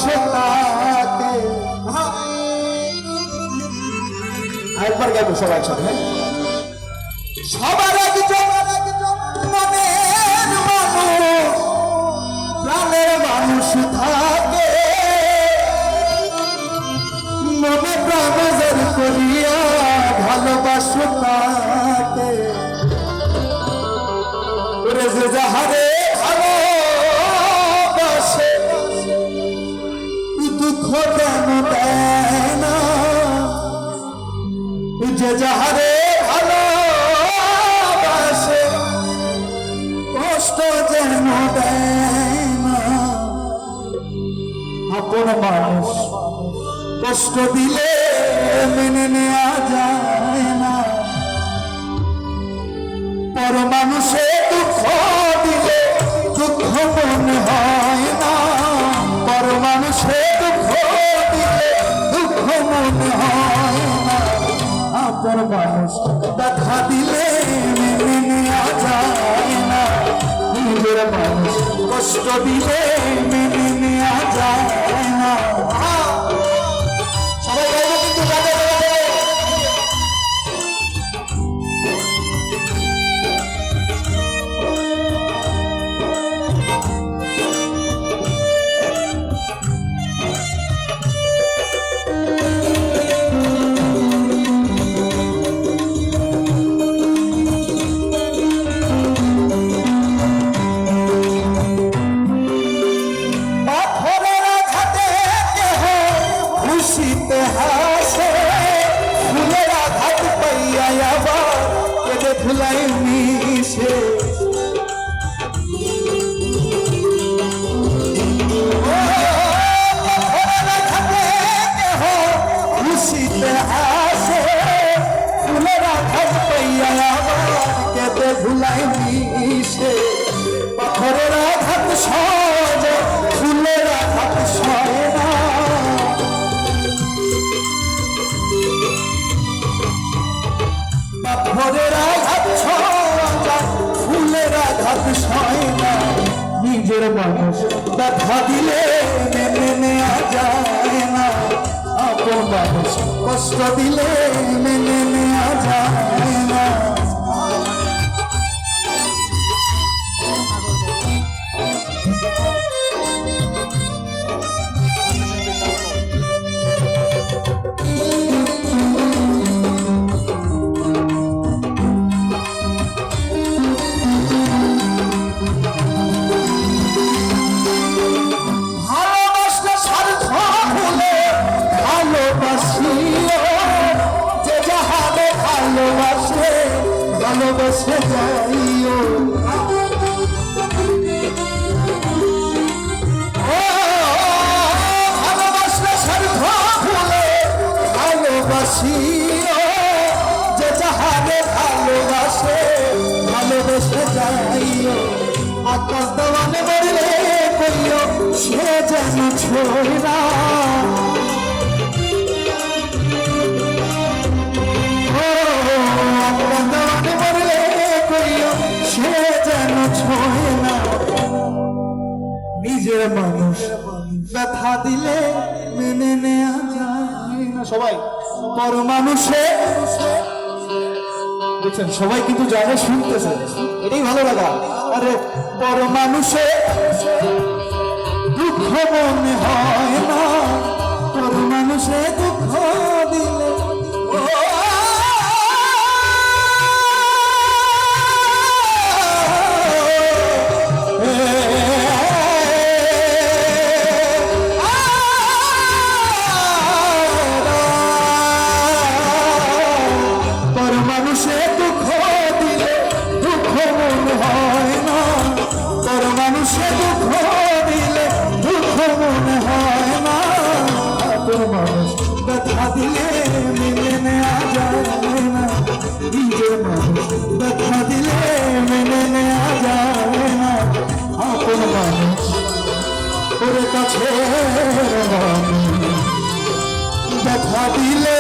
ভালোবাসে তাকে। একবার গাইবো সবাই একসাথে। সবার একজন মনের মানুষ, প্রাণের মানুষ থাকে, মনে প্রাণ জোর করিয়া ভালোবাসো তাকে। ওরে যে যাহারে ভালোবাসে দুঃখ কেন দেয় না, যে যাহারে ভালোবাসে কষ্ট যেন দেয় না। আপন মানুষ কষ্ট দিলে মেনে নেওয়া যায় না, পর মানুষে দুঃখ দিলে দুঃখ মনে হয় না, পর মানুষে দুঃখ দিলে দুঃখ মনে হয় না। আপন মানুষ ব্যথা দিলে মেনে নেওয়া যায় না, নিজের মানুষ কষ্ট দিলে মেনে নেওয়া যায় না। সবাই গাইবো কিন্তু গাইতে গাইতে। ফুলাই মিশে খুশিতে হাসে, ফুলেরা ঘাট পাইয়া কেটে ফুলাই মিশে। পাথরের ঘাট সজে ফুলেরা ঘাট সয় না, পাথরের ফুলেরা ঘাট সয় না। নিজের মানুষ ব্যথা দিলে মেনে নেওয়া যায় না, আপন মানুষ কষ্ট দিলে মেনে নেওয়া যায় না। ভালোবাসে যাইও ভালোবাসলে স্বার্থ ভুলে ভালোবাসিও, যে যাহারে ভালোবাসে ভালোবেসে যাইও। আকাশ দেওয়ানে মরলে কইও সে যেন ছোড়া, নিজের মানুষ ব্যথা দিলে মেনে নেওয়া যায় না। সবাই পর মানুষে দেখছেন, সবাই কিন্তু জায়গায় শুনতেছে, এটাই ভালো লাগা। আরে পর মানুষে দুঃখ মনে হয় না, পর মানুষে দুঃখ দিলে মানুষ ব্যথা দিলে মেনে নেওয়া যায় না, নিজের মানুষ ব্যথা দিলে মেনে নেওয়া যায় না। আপন মানুষ ওর কাছে ব্যথা দিলে